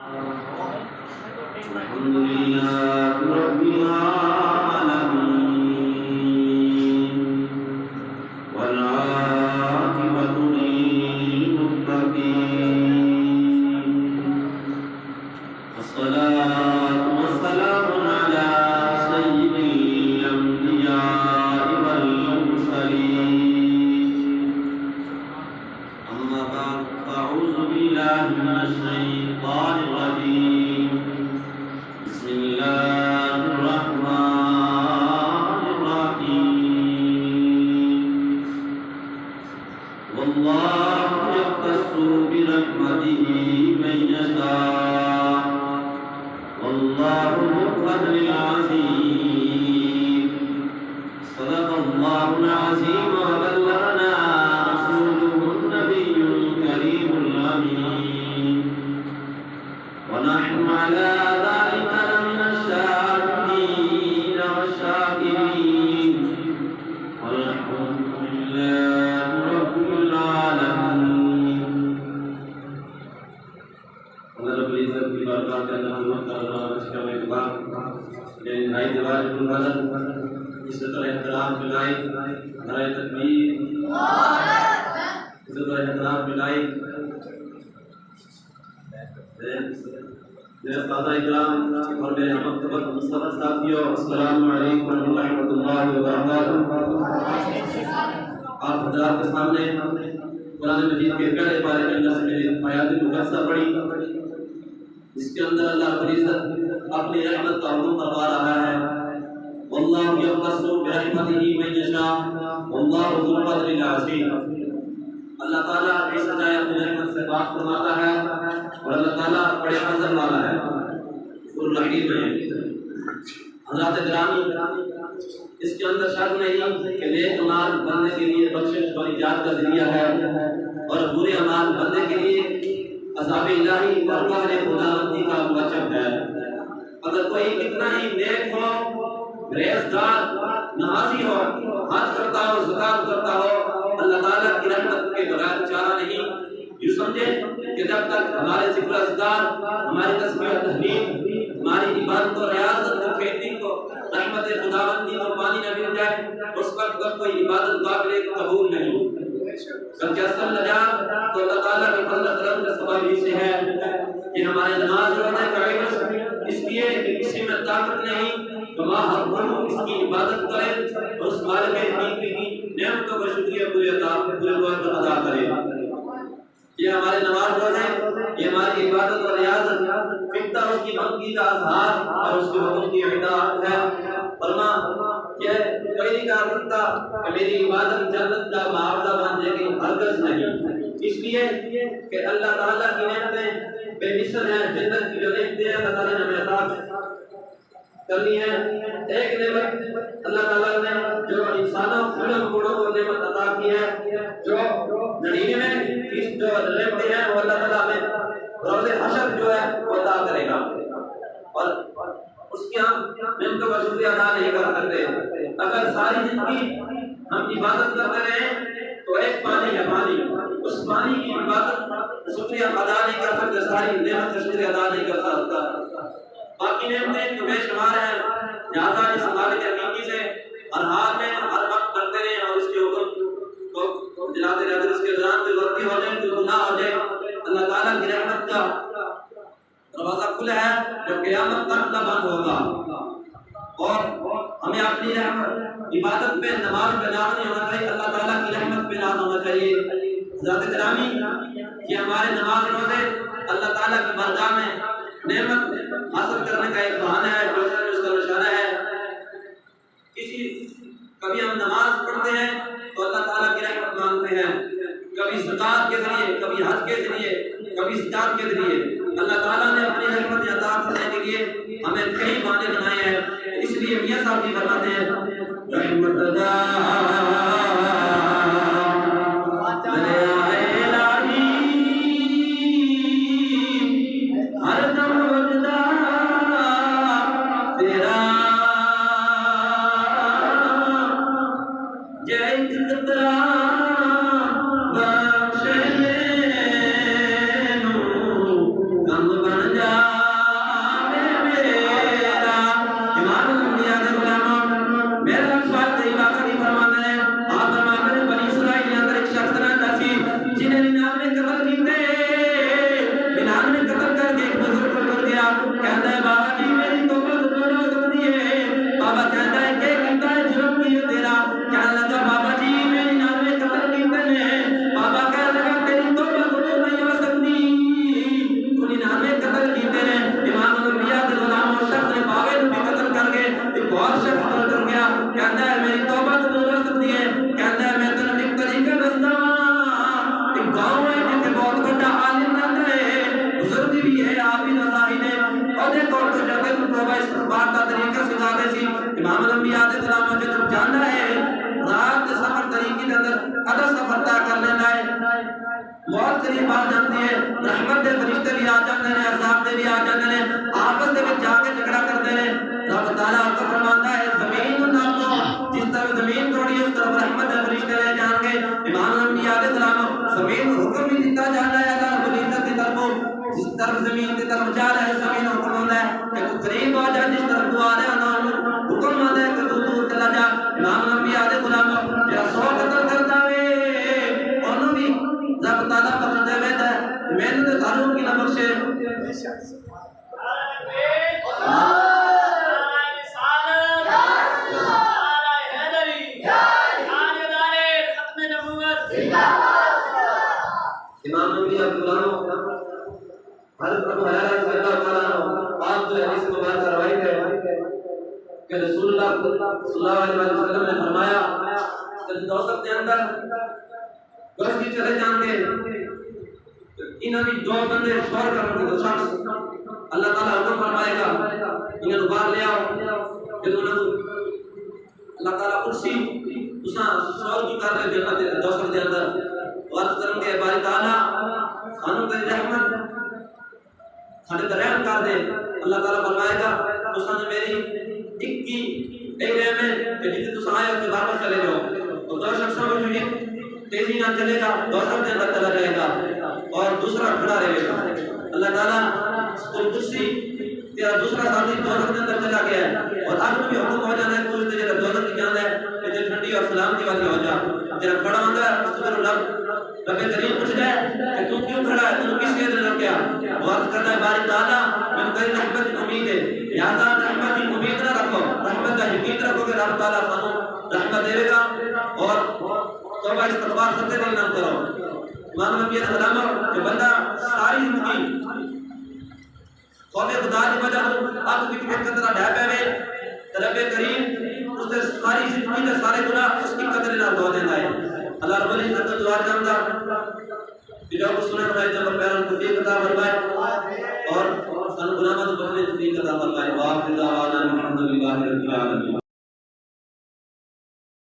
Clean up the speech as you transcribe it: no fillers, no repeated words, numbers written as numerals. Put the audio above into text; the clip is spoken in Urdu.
الحمد لله رب العالمين والعاقبة للمتقين والصلاة والسلام على سيد الأنبياء والمرسلين أما بعد فأعوذ بالله من الشيطان الرجيم بسم الله الرحمن الرحيم والله يختص برحمته من يشاء والله ذو الفضل العظيم صدق الله العظيم وبلغنا رسوله النبي الكريم الأمين ونحن على ذلك من الشاهدين والشاكرين والحمد لله رب العالمين اللہ رب العزت کی بارگاہ کے اندر حمد کرنا اور اس کا اعتبار یہ نہائی جوار الحضر عزت اور احترام ملائی نعرہ تکبیر عزت اور احترام ملائی میرے سادہ اکرام اور میرے مکتبت مصطفیٰ ساتھیوں السلام علیکم ورحمۃ اللہ وبرکاتہ۔ آپ حضرات کے سامنے قرآن مجید کے پہلے پارے کے اندر سے میری آیات مقدسہ پڑھی جس کے اندر اللہ رب العزت اپنی رحمت کا عموم فرما رہا ہے واللہ یختص برحمتہ من یشاء واللہ ذو الفضل العظیم۔ اللہ تعالیٰ بے سجائے اپنی رحمت سے بات فرماتا ہے اور اللہ تعالیٰ بڑے فضل والا ہے الرحیم ہے۔ حضرات گرامی اس کے اندر شک نہیں کہ نیک اعمال بننے کے لیے بخشش و نجات کا ذریعہ ہے اور برے اعمال بننے کے لیے عذاب الہی اور قہر خداوندی کا موجب ہے۔ اگر کوئی کتنا ہی نیک ہو، پرہیزگار، نمازی ہو، حج کرتا ہو، زکات کرتا ہو، اللہ تعالیٰ کی رحمت کے بغیر چارہ نہیں۔ یوں سمجھے کہ جب تک ہمارے ذکر اذکار، ہماری تسبیح و تحلیل، ہماری عبادت و ریاضت و کھیتی کو رحمت خداوندی کو پانی نہ مل جائے اس وقت تک کوئی عبادت قابل قبول نہیں۔ جبکہ اصل نجات تو اللہ تعالیٰ کے فضل و کرم کا سبب ہی سے ہے کہ ہمارے نماز روزے کا عوض اس لیے کہ کسی میں طاقت نہیں تو ماں ہر اس کی عبادت کرے اور اس مالک دین کی نعمتوں کا شکریہ پورے طور پر ادا کرے۔ یہ ہمارے نماز روزے، یہ ہماری عبادت اور ریاضت فکتا اس کی بندگی کا اظہار اور اس کے حکم کی اطاعت ہے۔ فرما یہ کوئی نہیں کہہ سکتا کہ میری عبادت جنت کا معاوضہ بن جائے گی، ہرگز نہیں۔ اس لیے کہ اللہ تعالیٰ کی نعمتیں بے مثل ہیں، جنت کی جو نعمتیں ہیں اللہ تعالیٰ نے ہمیں عطا کرنی ہے۔ ایک نعمت اللہ تعالیٰ نے جو انسانوں کو نعمت عطا کی ہے، جو 99 جو نعمتیں ہیں وہ اللہ تعالیٰ ہمیں روز حشر جو ہے وہ عطا کرے گا اور اس کی ہم نعمتوں کا شکریہ ادا نہیں کر سکتے۔ اگر ساری زندگی ہم عبادت کرتے رہیں تو ایک پانی ہے، پانی، اس پانی کی عبادت شکریہ ادا نہیں کر سکتے، ساری نعمت کا شکریہ ادا نہیں کر سکتا۔ باقی نعمتیں جو بے شمار ہیں، لہٰذا اس مالک حقیقی سے ہر حال میں ہر وقت کرتے رہیں اور اس کے حکم کو دلاتے رہتے، اس کے دوران کوئی غلطی ہو جائے، کوئی گناہ ہو جائے، اللہ تعالیٰ کی رحمت کا دروازہ کھلا ہے جو قیامت تک نہ بند ہوگا۔ اور ہمیں اپنی عبادت پہ، نماز پہ ناز نہیں ہونا چاہیے، اللہ تعالیٰ کی رحمت پہ ناز ہونا چاہیے۔ حضرات گرامی یہ ہمارے نماز روزے اللہ تعالیٰ کی بارگاہ میں نعمت حاصل کرنے کا ایک بہانہ ہے، جو اس کا نشانہ ہے۔ کبھی ہم نماز پڑھتے ہیں تو اللہ تعالیٰ کی رحمت مانگتے ہیں، کبھی زکات کے ذریعے، کبھی حج کے ذریعے، کبھی زکات کے ذریعے اللہ تعالیٰ نے اپنی رحمت عطا کرنے کے لیے ہمیں کئی بہانے بنائے ہیں۔ اس لیے میاں صاحب جی فرماتے ہیں رحمت بن جا نبی نصاحی نے اودے طور تے جاتے توبہ استغفار دا طریقہ سکھا دے سی امام الانبیاء دے کلام جو جاندا ہے رات دے سفر طریقے دے اندر ادا سفر طے کر لینا ہے موت قریب آ جاتی ہے رحمت دے فرشتے بھی آ جاتے ہیں عذاب دے بھی آ جاتے ہیں آپس دے وچ جا کے جھگڑا کرتے ہیں رب تعالیٰ کو فرماتا ہے زمین نہ جس طرح زمین توڑی اس طرف رحمت دے فرشتے لے جان گے امام الانبیاء دے کلام زمین حکم بھی دیتا جانا ہے اللہ رب العزت کی طرف جس طرف زمین کی طرف جا رہا ہے زمین حکم ہوتا ہے کہ تو قریب آ جا جس طرف تو آ رہا ہے حکم ہوتا ہے کہ تو دور چلا جا امام الانبیاء دے کلام جا 100 قتل کرتا ہے انہوں بھی رب تعالیٰ بخش دے ویدہ ہے میں نے قانون کی نہ بخشے امام نبی عبداللہ حضرت ابو حریرہ رضی اللہ تعالیٰ عنہ آپ جو حدیث مبارکہ روایت ہے کہ رسول اللہ صلی اللہ علیہ وسلم نے فرمایا کہ دوست کے اندر گوشت کی چلے جان گے انہاں بھی دو بندے شور کرنے کو شخص اللہ تعالیٰ حکم فرمائے گا انہیں باہر لے آؤ کہ انہوں اللہ تعالیٰ کرسی اساں شور کی کر رہے جنت دوست کے اندر عرض کریں گے باری تعالیٰ خانوں کا رحمت کھانے کا رحم کر دے اللہ تعالیٰ فرمائے گا اساں نے میری ایک کی ایک رحم ہے کہ جتنے تساں آئے اس کے بار چلے جاؤ اور دو شخصوں کو جو تیزی نہ چلے گا دوسرا کے اندر چلا جائے گا اور دوسرا کھڑا رہے گا اللہ تعالیٰ کرسی تیرا دوسرا ساتھی دوسرا کے اندر چلا گیا ہے اور اب بھی حکم ہو جانا ہے تو اس تیرا دوسرا کی جان ہے کہ جو ٹھنڈی اور سلامتی والی ہو جا تیرا کھڑا ہوتا ہے اس کو رب کریم پوچھ جائے کہ تم کیوں کھڑا ہے تم کس لیے نظر کیا عرض کرتا ہے باری تعالیٰ میں کئی رحمت کی امید ہے لہذا رحمت کی امید نہ رکھو رحمت کا یقین رکھو کہ رب تعالیٰ سانو رحمت دے گا اور توبہ استغفار سب سے دل نہ کرو امام نبی علیہ السلام کہ بندہ ساری زندگی خوف خدا کی وجہ تو اب بھی قطرہ ڈھا پے رب کریم اس نے ساری زندگی کے سارے گناہ اس کی قدر نہ دھو دیتا ہے اللہ رب العزت کو دعا کرتا کہ جو کچھ سنے فرمائے جب پیروں کو توفیق عطا فرمائے اور سن گناہوں کو بخشنے کی توفیق عطا فرمائے واہ اللہ الحمدللہ رب العالمین